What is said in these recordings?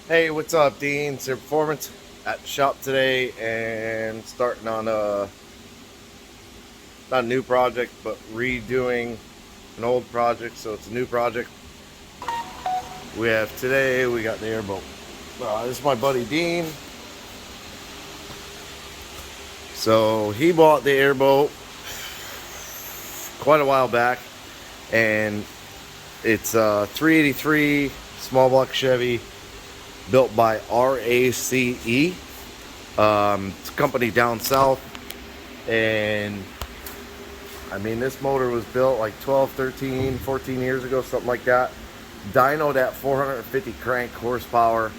Hey, what's up, Dean? It's your performance at the shop today, and starting on not a new project, but redoing an old project. So it's a new project. We got the airboat. This is my buddy Dean. So he bought the airboat quite a while back, and it's a 383 small block Chevy built by RACE. It's a company down south, and I mean, this motor was built like 12, 13, 14 years ago, something like that. Dynoed at 450 crank horsepower.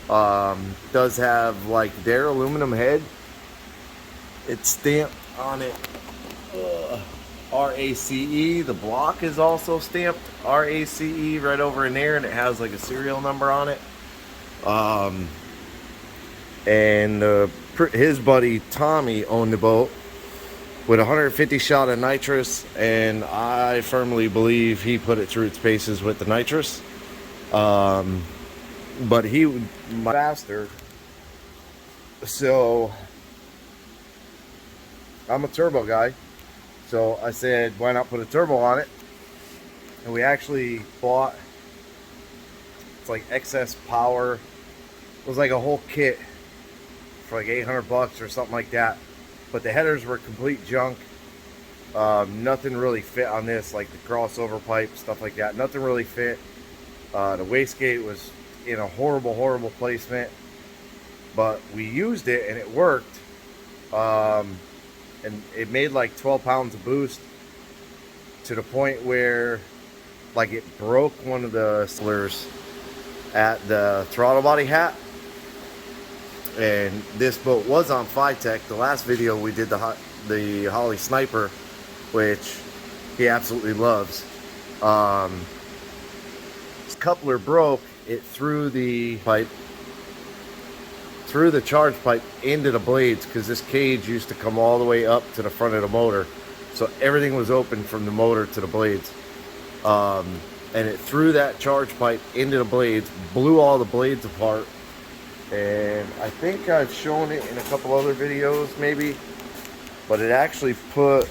Does have like their aluminum head. It's stamped on it RACE. The block is also stamped RACE right over in there, and it has like a serial number on it. And his buddy Tommy owned the boat with 150 shot of nitrous, and I firmly believe he put it through its paces with the nitrous. But he faster. So I'm a turbo guy, so I said, why not put a turbo on it? And we actually bought, it's like excess power. It was like a whole kit for like 800 bucks or something like that. But the headers were complete junk. Nothing really fit on this, like the crossover pipe, stuff like that. Nothing really fit. The wastegate was in a horrible placement. But we used it and it worked. And it made like 12 pounds of boost, to the point where like it broke one of the slurs at the throttle body hat. And this boat was on Tech. The last video we did the Holly Sniper, which he absolutely loves. This coupler broke. It threw the pipe, threw the charge pipe into the blades, because this cage used to come all the way up to the front of the motor, so everything was open from the motor to the blades. And it threw that charge pipe into the blades, blew all the blades apart. And I think I've shown it in a couple other videos maybe, but it actually put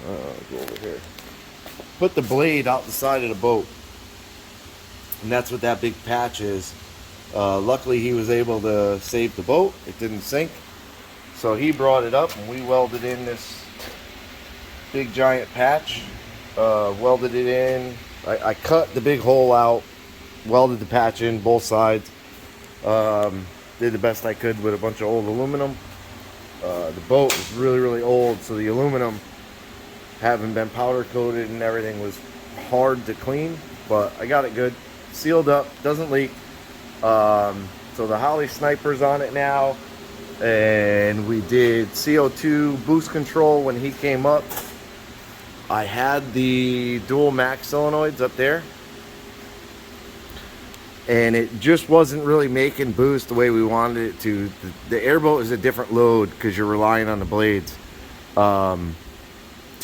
go over here, put the blade out the side of the boat, and that's what that big patch is. Luckily he was able to save the boat, it didn't sink, so he brought it up and we welded in this big giant patch. Welded it in. I cut the big hole out, welded the patch in both sides. Did the best I could with a bunch of old aluminum. The boat was really old, so the aluminum, having been powder coated and everything, was hard to clean, but I got it good, sealed up, doesn't leak. So the Holly Sniper's on it now, and we did CO2 boost control when he came up. I had the dual max solenoids up there, and it just wasn't really making boost the way we wanted it to. The airboat is a different load because you're relying on the blades to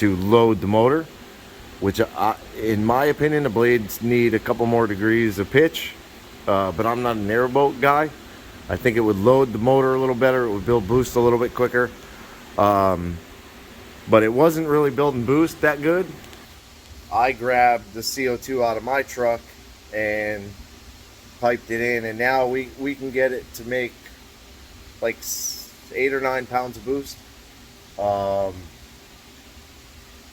load the motor, which in my opinion, the blades need a couple more degrees of pitch, but I'm not an airboat guy. I think it would load the motor a little better, it would build boost a little bit quicker, but it wasn't really building boost that good. I grabbed the CO2 out of my truck and piped it in, and now we can get it to make like 8 or 9 pounds of boost,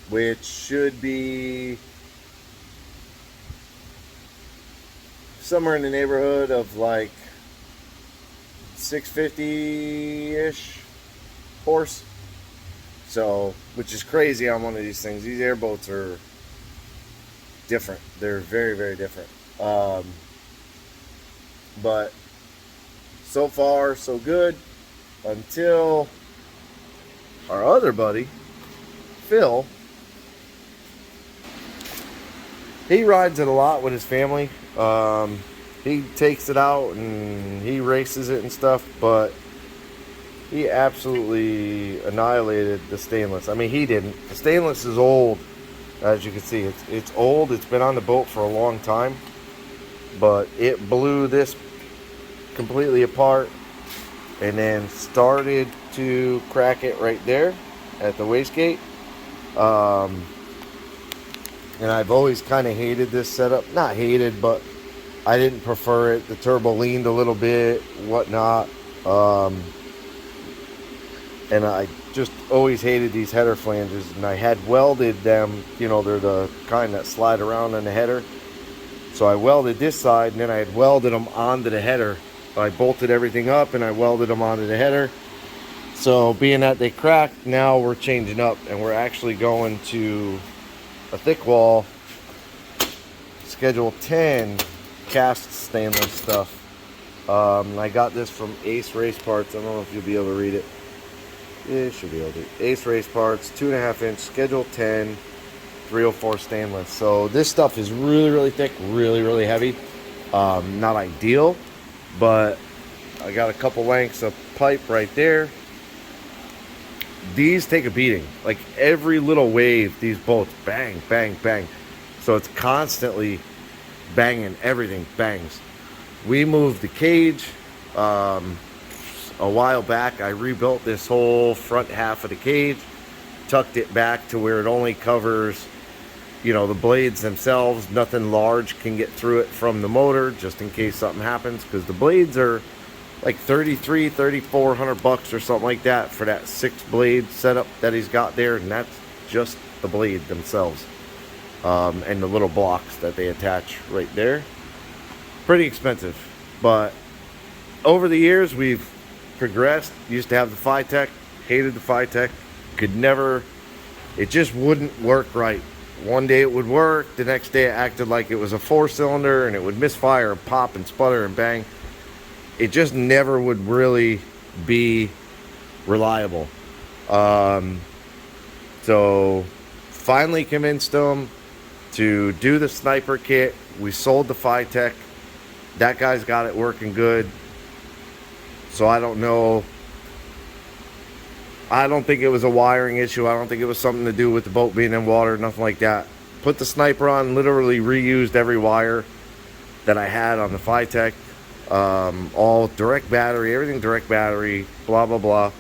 which should be somewhere in the neighborhood of like 650-ish horse. So, which is crazy on one of these things. These airboats are different. They're very different. But so far so good, until our other buddy Phil, he rides it a lot with his family. He takes it out and he races it and stuff, but he absolutely annihilated the stainless. I mean, he didn't. The stainless is old, as you can see. It's old. It's been on the boat for a long time, but it blew this completely apart, and then started to crack it right there at the wastegate. And I've always kind of hated this setup. Not hated, but I didn't prefer it. The turbo leaned a little bit, whatnot. And I just always hated these header flanges. And I had welded them, you know, they're the kind that slide around in the header. So I welded this side, and then I had welded them onto the header. I bolted everything up, and I welded them onto the header. So being that they cracked, now we're changing up, and we're actually going to a thick wall, schedule 10 cast stainless stuff. I got this from Ace Race Parts. I don't know if you'll be able to read it. Yeah, you should be able to. Ace Race Parts, 2.5 inch, schedule 10, 304 stainless. So this stuff is really, really thick, really, really heavy. Not ideal, but I got a couple lengths of pipe right there. These take a beating. Like every little wave, these bolts bang, bang, bang. So it's constantly banging. Everything bangs. We moved the cage a while back. I rebuilt this whole front half of the cage, tucked it back to where it only covers, you know, the blades themselves. Nothing large can get through it from the motor, just in case something happens, because the blades are like $3,400 or something like that for that 6 blade setup that he's got there, and that's just the blade themselves, and the little blocks that they attach right there. Pretty expensive, but over the years we've progressed. Used to have the Phytech, hated the Phytech, could never, it just wouldn't work right. One day it would work, the next day it acted like it was a 4-cylinder, and it would misfire and pop and sputter and bang. It just never would really be reliable. So finally convinced them to do the sniper kit. We sold the Phytech. That guy's got it working good. So I don't know. I don't think it was a wiring issue. I don't think it was something to do with the boat being in water, nothing like that. Put the sniper on, literally reused every wire that I had on the Phytech. All direct battery, everything direct battery, blah, blah, blah.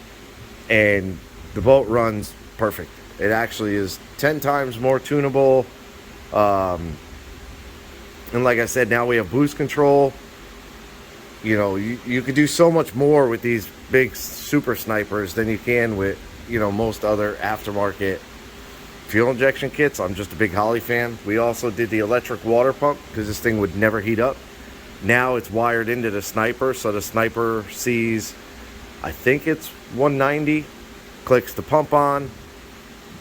And the boat runs perfect. It actually is 10 times more tunable. And like I said, now we have boost control. You know, you could do so much more with these big super snipers than you can with, you know, most other aftermarket fuel injection kits. I'm just a big Holley fan. We also did the electric water pump because this thing would never heat up. Now it's wired into the sniper, so the sniper sees, I think it's 190, clicks the pump on,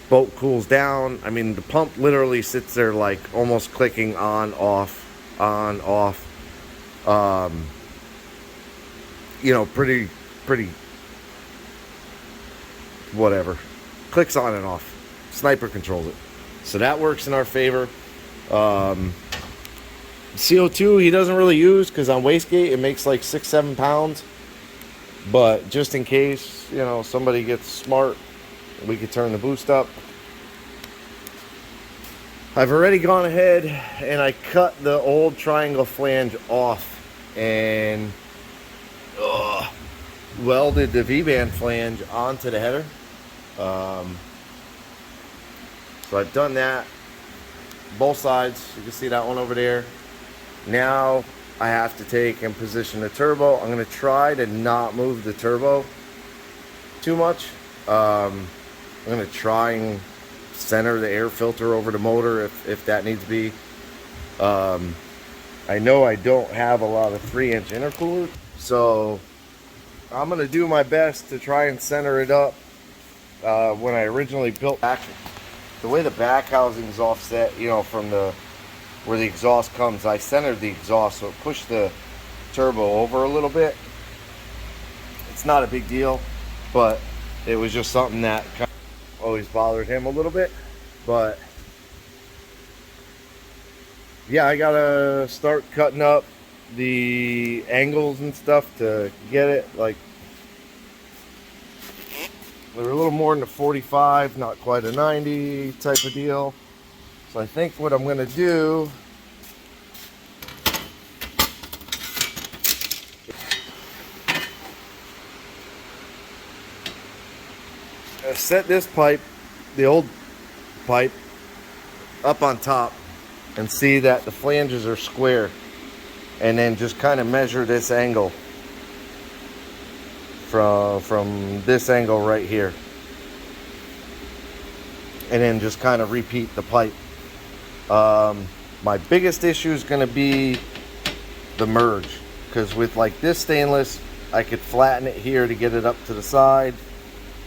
boat cools down. I mean, the pump literally sits there like almost clicking on, off, you know, pretty whatever, clicks on and off. Sniper controls it, so that works in our favor. CO2 he doesn't really use because on wastegate it makes like 6-7 pounds, but just in case, you know, somebody gets smart, we could turn the boost up. I've already gone ahead and I cut the old triangle flange off and welded the V-band flange onto the header. So I've done that, both sides. You can see that one over there. Now I have to take and position the turbo. I'm going to try to not move the turbo too much. I'm going to try and center the air filter over the motor if that needs to be. I know I don't have a lot of 3-inch intercoolers, so I'm going to do my best to try and center it up. When I originally built back, the way the back housing is offset, you know, from where the exhaust comes, I centered the exhaust so it pushed the turbo over a little bit. It's not a big deal, but it was just something that kind of always bothered him a little bit. But yeah, I gotta start cutting up the angles and stuff to get it like they're a little more than a 45, not quite a 90 type of deal. So I think what I'm going to do set this pipe, the old pipe, up on top and see that the flanges are square, and then just kind of measure this angle from this angle right here, and then just kind of repeat the pipe. My biggest issue is going to be the merge, because with like this stainless, I could flatten it here to get it up to the side.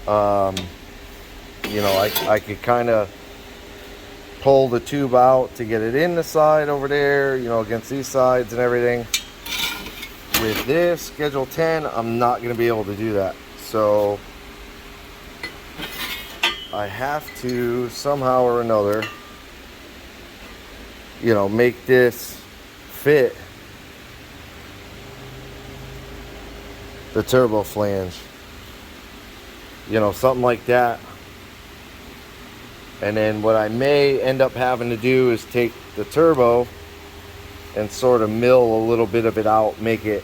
You know, I could kind of pull the tube out to get it in the side over there, you know, against these sides and everything. With this Schedule 10, I'm not going to be able to do that. So I have to somehow or another, you know, make this fit the turbo flange. You know, something like that. And then what I may end up having to do is take the turbo and sort of mill a little bit of it out, make it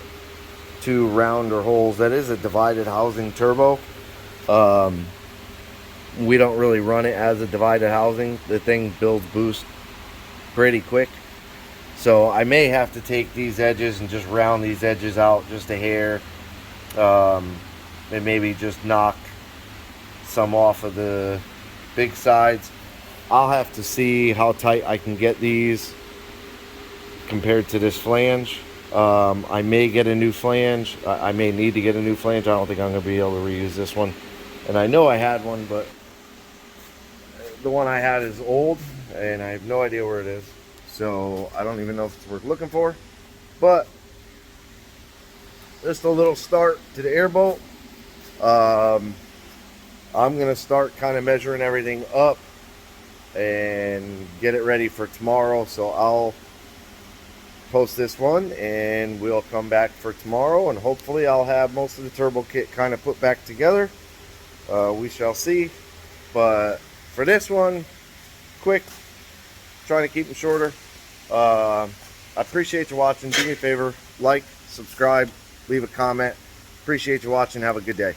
2 rounder holes. That is a divided housing turbo. We don't really run it as a divided housing. The thing builds boost pretty quick. So I may have to take these edges and just round these edges out just a hair. And maybe just knock some off of the big sides. I'll have to see how tight I can get these compared to this flange. I may get a new flange. I may need to get a new flange. I don't think I'm going to be able to reuse this one. And I know I had one, but the one I had is old, and I have no idea where it is. So I don't even know if it's worth looking for. But just a little start to the airboat. I'm going to start kind of measuring everything up and get it ready for tomorrow. So I'll post this one and we'll come back for tomorrow, and hopefully I'll have most of the turbo kit kind of put back together. We shall see. But for this one, quick, trying to keep them shorter. I appreciate you watching. Do me a favor, like, subscribe, leave a comment. Appreciate you watching. Have a good day.